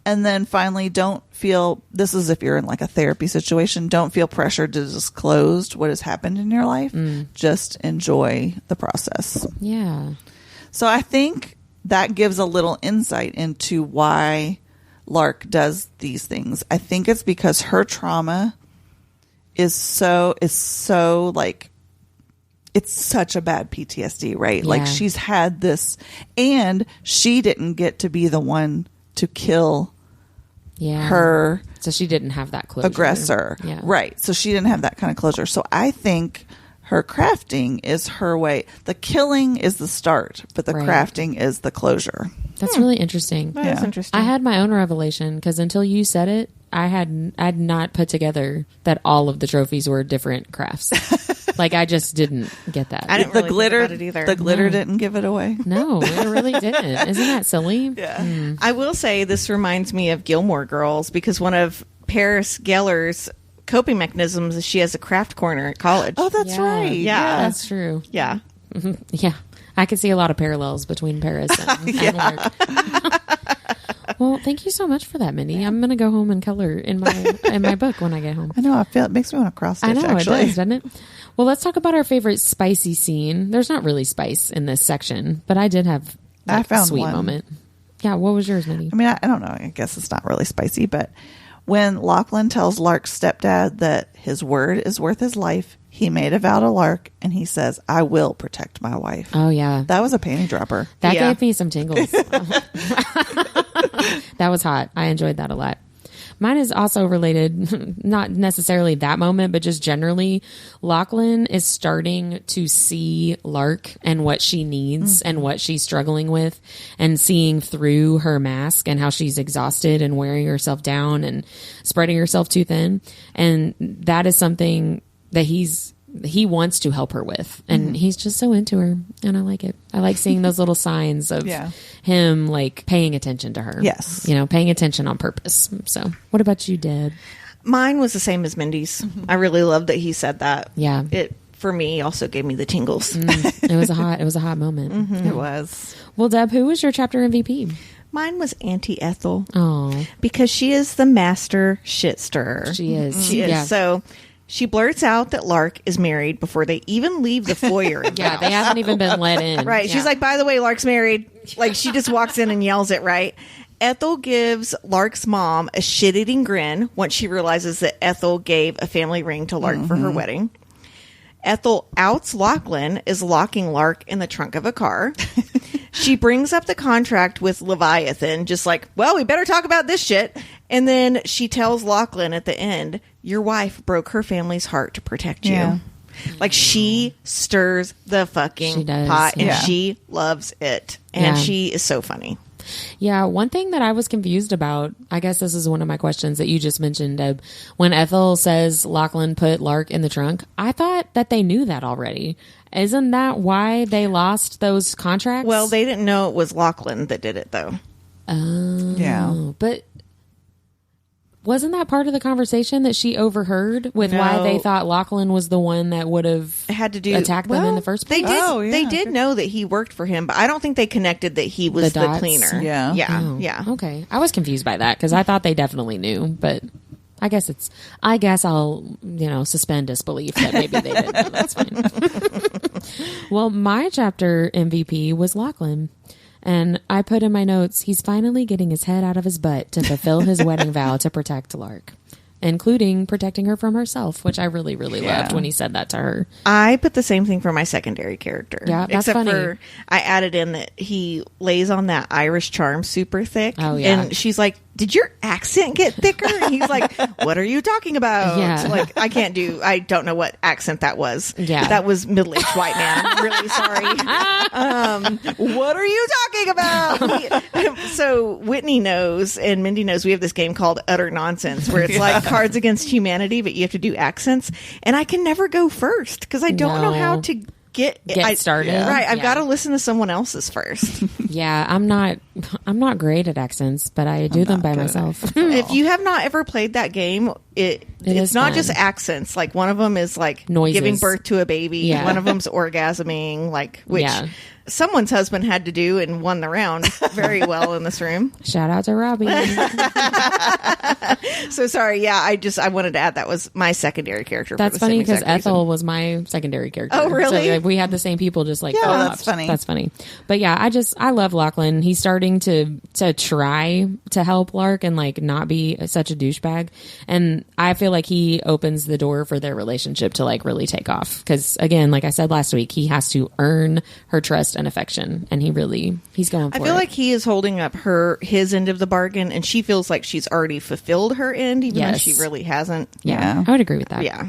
And then finally, don't feel, this is if you're in like a therapy situation, don't feel pressured to disclose what has happened in your life. Just enjoy the process. Yeah. So I think that gives a little insight into why Lark does these things. I think it's because her trauma is so like, it's such a bad PTSD, right? Yeah. Like she's had this, and she didn't get to be the one to kill her, so she didn't have that closure. Aggressor. Right. So she didn't have that kind of closure. So I think her crafting is her way. The killing is the start, but the crafting is the closure. That's really interesting. That's interesting. I had my own revelation because until you said it, I'd not put together that all of the trophies were different crafts. Like I just didn't get that. I didn't really think about it either. The glitter didn't give it away. No, it really didn't. Isn't that silly? Yeah. I will say this reminds me of Gilmore Girls because one of Paris Geller's coping mechanisms is she has a craft corner at college. Oh, that's right. Yeah. That's true. Yeah. Yeah. I could see a lot of parallels between Paris and Lark. Well, thank you so much for that, Mindy. I'm going to go home and color in my book when I get home. I know. I feel it makes me want to cross stitch. I know actually. It does, doesn't it? Well, let's talk about our favorite spicy scene. There's not really spice in this section, but I did have I found a sweet moment. Yeah, what was yours, Mindy? I mean, I don't know. I guess it's not really spicy, but when Lachlan tells Lark's stepdad that his word is worth his life, he made a vow to Lark, and he says, I will protect my wife. Oh, yeah. That was a panty dropper. That gave me some tingles. That was hot. I enjoyed that a lot. Mine is also related, not necessarily that moment, but just generally, Lachlan is starting to see Lark and what she needs and what she's struggling with, and seeing through her mask and how she's exhausted and wearing herself down and spreading herself too thin. And that is something that he wants to help her with, and he's just so into her, and I like it. I like seeing those little signs of him like paying attention to her. Yes. Paying attention on purpose. So what about you, Deb? Mine was the same as Mindy's. I really loved that he said that. Yeah. It, for me, also gave me the tingles. It was a hot moment. It was. Well, Deb, who was your chapter MVP? Mine was Auntie Ethel. Oh, because she is the master shit stirrer. She is. She is. Yeah. So she blurts out that Lark is married before they even leave the foyer. Yeah, they haven't even been let in. Right. She's like, by the way, Lark's married. Like, she just walks in and yells it, right? Ethel gives Lark's mom a shit-eating grin once she realizes that Ethel gave a family ring to Lark for her wedding. Ethel outs Lachlan as locking Lark in the trunk of a car. She brings up the contract with Leviathan, just like, well, we better talk about this shit. And then she tells Lachlan at the end, your wife broke her family's heart to protect you. Yeah. Like, she stirs the fucking pot, and she loves it. And she is so funny. Yeah, one thing that I was confused about, I guess this is one of my questions that you just mentioned, Deb, when Ethel says Lachlan put Lark in the trunk, I thought that they knew that already. Isn't that why they lost those contracts? Well, they didn't know it was Lachlan that did it, though. Oh. Yeah. But wasn't that part of the conversation that she overheard with why they thought Lachlan was the one that would have had to do attacked them in the first place? They did. They did know that he worked for him, but I don't think they connected that he was the cleaner. Yeah. Yeah. Oh, Yeah. Okay. I was confused by that because I thought they definitely knew, but I guess I'll, suspend disbelief that maybe they didn't know. That's fine. Well, my chapter MVP was Lachlan. And I put in my notes, he's finally getting his head out of his butt to fulfill his wedding vow to protect Lark, including protecting her from herself, which I really, really loved when he said that to her. I put the same thing for my secondary character. Yeah, that's except funny. for I added in that he lays on that Irish charm super thick. Oh, yeah. And she's like, did your accent get thicker? And he's like, what are you talking about? Yeah. Like, I don't know what accent that was. Yeah. That was middle-aged white man. I'm really sorry. What are you talking about? So Whitney knows and Mindy knows we have this game called Utter Nonsense where it's like Cards Against Humanity, but you have to do accents. And I can never go first because I don't know how to get started. Right. I've got to listen to someone else's first. Yeah, I'm not great at accents, but I do them by myself. If you have not ever played that game, it's not just accents. Like, one of them is like noises. Giving birth to a baby. Yeah. One of them's orgasming, which someone's husband had to do and won the round very well in this room. Shout out to Robbie. So sorry. Yeah, I wanted to add that was my secondary character. That's funny because Ethel was my secondary character. Oh, really? So we had the same people, just like that's funny. That's funny. But yeah, I love Lachlan. He's starting to try to help Lark and like not be such a douchebag. And I feel like he opens the door for their relationship to like really take off. Because again, like I said last week, he has to earn her trust and affection, and he's going for it. I feel like he is holding up his end of the bargain, and she feels like she's already fulfilled her end, even though she really hasn't. Yeah, I would agree with that. Yeah.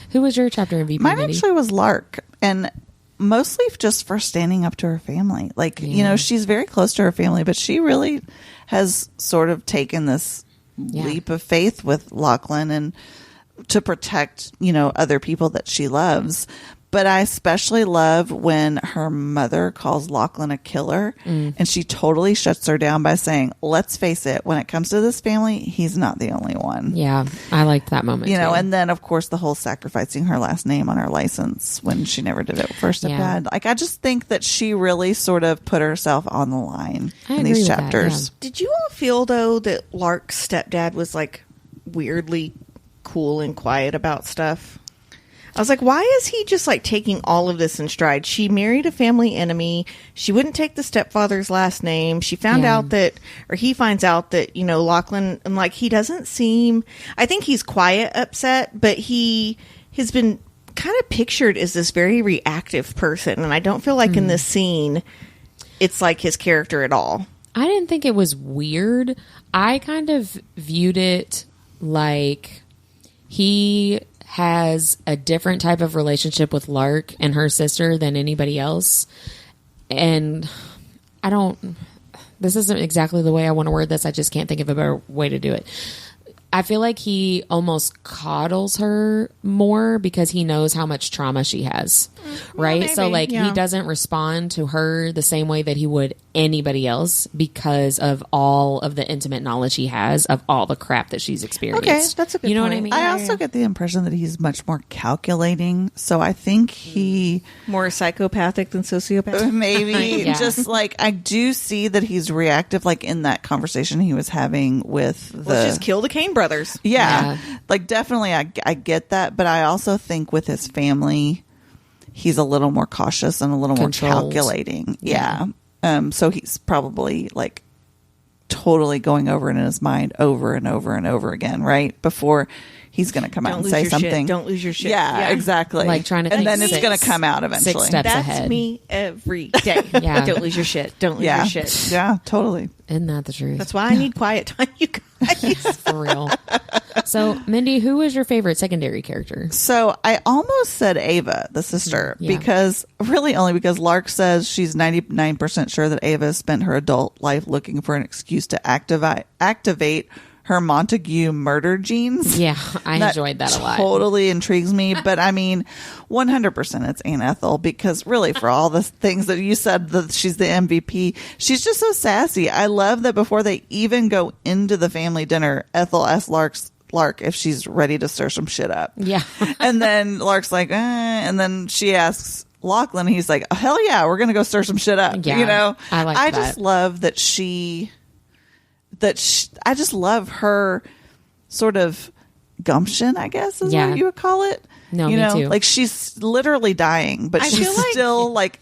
Who was your chapter MVP? Mine actually was Lark, and mostly just for standing up to her family. Like, she's very close to her family, but she really has sort of taken this leap of faith with Lachlan and to protect, other people that she loves. But I especially love when her mother calls Lachlan a killer, and she totally shuts her down by saying, let's face it, when it comes to this family, he's not the only one. Yeah, I liked that moment. And then, of course, the whole sacrificing her last name on her license when she never did it first stepdad. Like, I just think that she really sort of put herself on the line in these chapters. Did you all feel, though, that Lark's stepdad was, like, weirdly cool and quiet about stuff? I was like, why is he just like taking all of this in stride? She married a family enemy. She wouldn't take the stepfather's last name. She found out that, or he finds out that, Lachlan, and like, he doesn't seem, I think he's quiet upset, but he has been kind of pictured as this very reactive person, and I don't feel like in this scene it's like his character at all. I didn't think it was weird. I kind of viewed it like he has a different type of relationship with Lark and her sister than anybody else. And this isn't exactly the way I want to word this. I just can't think of a better way to do it. I feel like he almost coddles her more because he knows how much trauma she has, right? Maybe, so like he doesn't respond to her the same way that he would anybody else because of all of the intimate knowledge he has of all the crap that she's experienced. Okay, that's a good You know point. what I mean? I also get the impression that he's much more calculating. So I think he More psychopathic than sociopathic. maybe Yeah. just like I do see that he's reactive, like in that conversation he was having with the Let's just kill the Kane brothers. Yeah. Like definitely I get that, but I also think with his family he's a little more cautious and a little Controlled. more calculating. Yeah. So he's probably like totally going over it in his mind over and over and over again, right? Before he's going to come out Don't and lose say your something. shit. Don't lose your shit. Yeah, exactly. Like trying to and think then it's six- going to come out eventually. 6 steps That's ahead. me every day. Yeah. Don't lose your shit. Don't lose Yeah. your shit. Yeah, totally. Isn't that the truth? That's why I need quiet time, you guys. For real. So, Mindy, who was your favorite secondary character? So I almost said Ava, the sister, Yeah. because really only because Lark says she's 99% sure that Ava has spent her adult life looking for an excuse to activate her Montague murder genes. Yeah, I enjoyed that a lot. Totally intrigues me. But I mean, 100% it's Aunt Ethel, because really for all the things that you said that she's the MVP, she's just so sassy. I love that before they even go into the family dinner, Ethel asks Lark if she's ready to stir some shit up. Yeah. And then Lark's like, and then she asks Lachlan, and he's like, oh, hell yeah, we're going to go stir some shit up. Yeah, You know, I like I that. just love that I just love her sort of gumption, I guess is Yeah. what you would call it. No, you me know, too. like she's literally dying, but I she's feel like- still like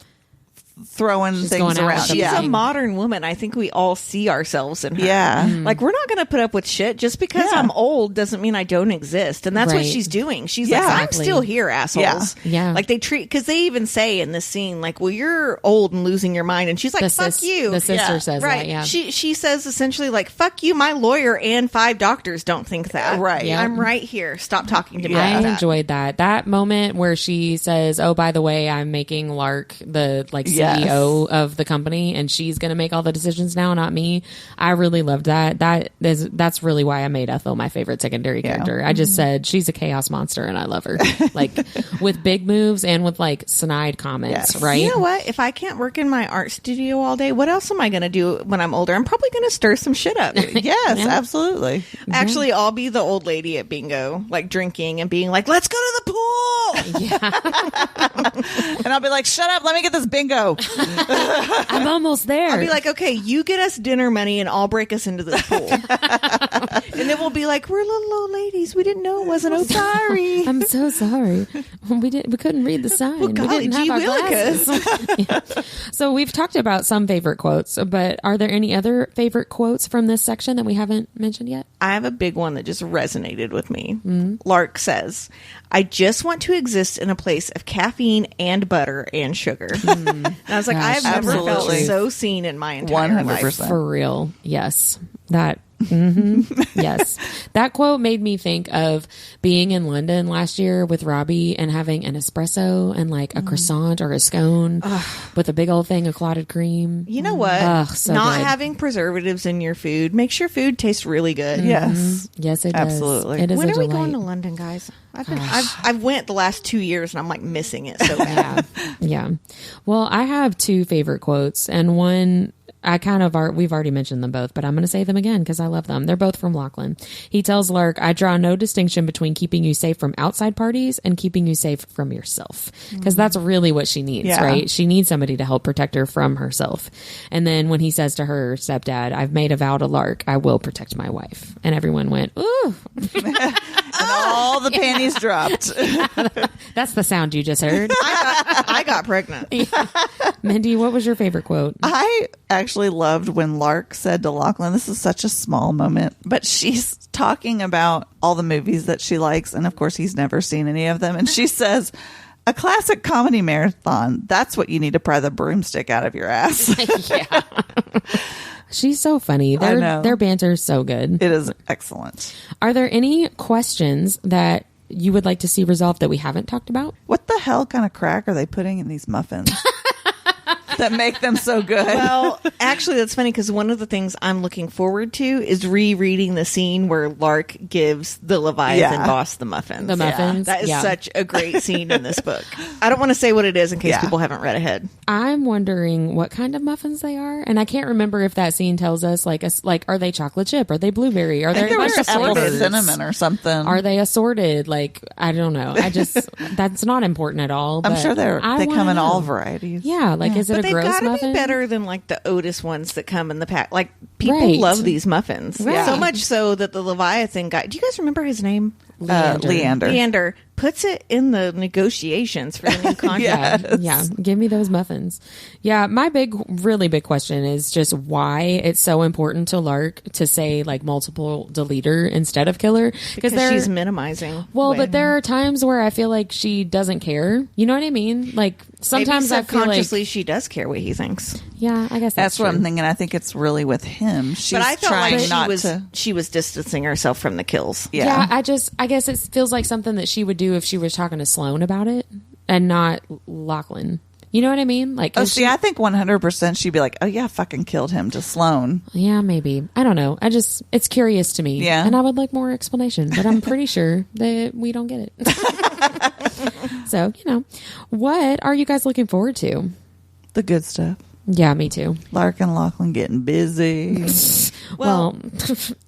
throwing She's things going out around. with She's Yeah. a modern woman. I think we all see ourselves in her. Yeah. Like, we're not going to put up with shit. Just because Yeah. I'm old doesn't mean I don't exist. And that's what Right. she's doing. She's Yeah. like, I'm Exactly. still here, assholes. Yeah. Like, they treat, because they even say in this scene, like, well, you're old and losing your mind. And she's like, fuck you. The sister Yeah. says Right. that, yeah. She says essentially, like, fuck you, my lawyer and 5 doctors don't think that. Right. Yeah. I'm right here. Stop talking to me I about that. enjoyed that moment where she says, "Oh, by the way, I'm making Lark the CEO of the company, and she's going to make all the decisions now, not me." I really loved that. That's really why I made Ethel my favorite secondary character. I just said she's a chaos monster, and I love her, like with big moves and with like snide comments. Yes. Right? You know what? If I can't work in my art studio all day, what else am I going to do when I'm older? I'm probably going to stir some shit up. Yes, absolutely. Actually, I'll be the old lady at bingo, like drinking and being like, let's go to the pool. And I'll be like, shut up, let me get this bingo. I'm almost there. I'll be like, okay, you get us dinner money and I'll break us into this pool. And then we'll be like, we're little old ladies. We didn't know it wasn't open. Sorry. I'm so sorry. We couldn't read the sign. Well, golly, we didn't have gee our willikers. glasses. Yeah. So we've talked about some favorite quotes, but are there any other favorite quotes from this section that we haven't mentioned yet? I have a big one that just resonated with me. Lark says, I just want to exist in a place of caffeine and butter and sugar. And I was like, Gosh, I've never felt absolutely. so seen in my entire life. 100%. For real. Yes. That. Yes. That quote made me think of being in London last year with Robbie and having an espresso and like a croissant or a scone with a big old thing of clotted cream. You know what? Ugh, so Not good. having preservatives in your food makes your food taste really good. Yes. Yes, it Absolutely. does. It is When a are we delight. going to London, guys? I've went the last 2 years and I'm like missing it so bad. Yeah. Well, I have 2 favorite quotes, and one we've already mentioned them both, but I'm going to say them again because I love them. They're both from Lachlan. He tells Lark, I draw no distinction between keeping you safe from outside parties and keeping you safe from yourself. Because that's really what she needs, Yeah. right? She needs somebody to help protect her from herself. And then when he says to her stepdad, I've made a vow to Lark, I will protect my wife. And everyone went, ooh. And all the panties dropped. That's the sound you just heard. I got pregnant. Mindy, what was your favorite quote? I actually loved when Lark said to Lachlan, this is such a small moment, but she's talking about all the movies that she likes. And of course, he's never seen any of them. And she says, a classic comedy marathon. That's what you need to pry the broomstick out of your ass. Yeah. She's so funny. Their banter is so good. It is excellent. Are there any questions that you would like to see resolved that we haven't talked about? What the hell kind of crack are they putting in these muffins that make them so good? Well, actually, that's funny because one of the things I'm looking forward to is rereading the scene where Lark gives the Leviathan boss the muffins. The muffins. That is such a great scene in this book. I don't want to say what it is in case people haven't read ahead. I'm wondering what kind of muffins they are, and I can't remember if that scene tells us like are they chocolate chip? Are they blueberry? Are they a bunch of flavors? Cinnamon or something? Are they assorted? Like, I don't know. That's not important at all. I'm sure they come in all varieties. Yeah, like is it but a gross muffin? They've got to be better than like the Otis ones that come in the pack. Like people love these muffins so much so that the Leviathan guy. Do you guys remember his name? Leander puts it in the negotiations for the new contract. Yeah, give me those muffins. Yeah, my really big question is just why it's so important to Lark to say like multiple deleter instead of killer, because she's minimizing. Well, but there are times where I feel like she doesn't care. You know what I mean? Like sometimes I feel like she does care what he thinks. Yeah, I guess that's what I'm thinking. I think it's really with him. But I felt like she was distancing herself from the kills. Yeah, I guess it feels like something that she would do if she was talking to Sloane about it and not Lachlan. You know what I mean? Like, I think 100% she'd be like, oh yeah, fucking killed him to Sloane. Yeah, maybe. I don't know. It's curious to me. Yeah. And I would like more explanation, but I'm pretty sure that we don't get it. So, what are you guys looking forward to? The good stuff. Yeah, me too. Lark and Lachlan getting busy. Well,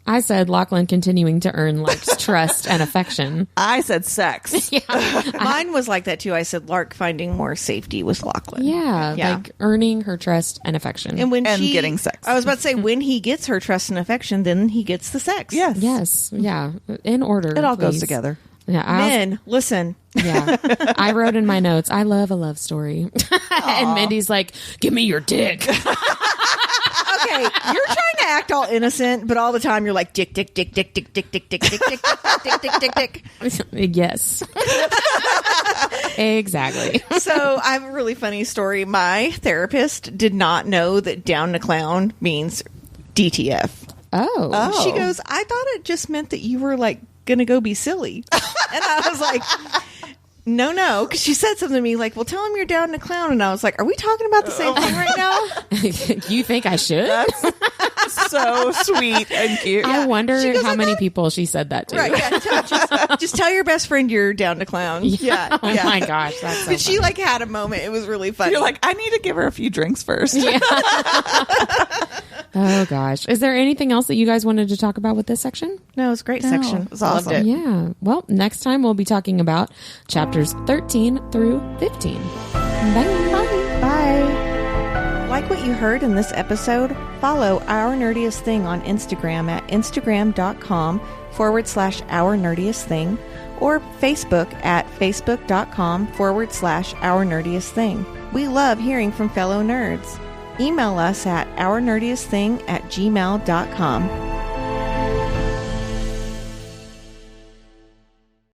I said Lachlan continuing to earn Lark's trust and affection. I said sex. Yeah. Mine was like that too. I said Lark finding more safety with Lachlan. Yeah, like earning her trust and affection. And getting sex. I was about to say, when he gets her trust and affection, then he gets the sex. Yes. Yeah. In order. It all goes together. Yeah, Men, listen. Yeah. I wrote in my notes, I love a love story. And Mindy's like, give me your dick. Okay, you're trying to act all innocent, but all the time you're like, dick, dick, dick, dick, dick, dick, dick, dick, dick, dick, dick, dick, dick, dick. Yes. Exactly. So I have a really funny story. My therapist did not know that down to clown means DTF. Oh. She goes, I thought it just meant that you were like gonna go be silly. And I was like, no, because she said something to me like, well, tell him you're down to clown. And I was like, are we talking about the same thing right now? You think I should? That's so sweet and cute. I wonder how many people she said that to. Right, yeah, just tell your best friend you're down to clown. Yeah. Oh my gosh, that's so funny. She like had a moment. It was really funny. You're like, I need to give her a few drinks first. Yeah. Oh gosh. Is there anything else that you guys wanted to talk about with this section? No, it was a great section. It was awesome. Loved it. Yeah. Well, next time we'll be talking about chapters 13 through 15. Bye. Bye. Like what you heard in this episode? Follow Our Nerdiest Thing on Instagram at instagram.com/Our Nerdiest Thing or Facebook at facebook.com/Our Nerdiest Thing. We love hearing from fellow nerds. Email us at ournerdiestthing@gmail.com.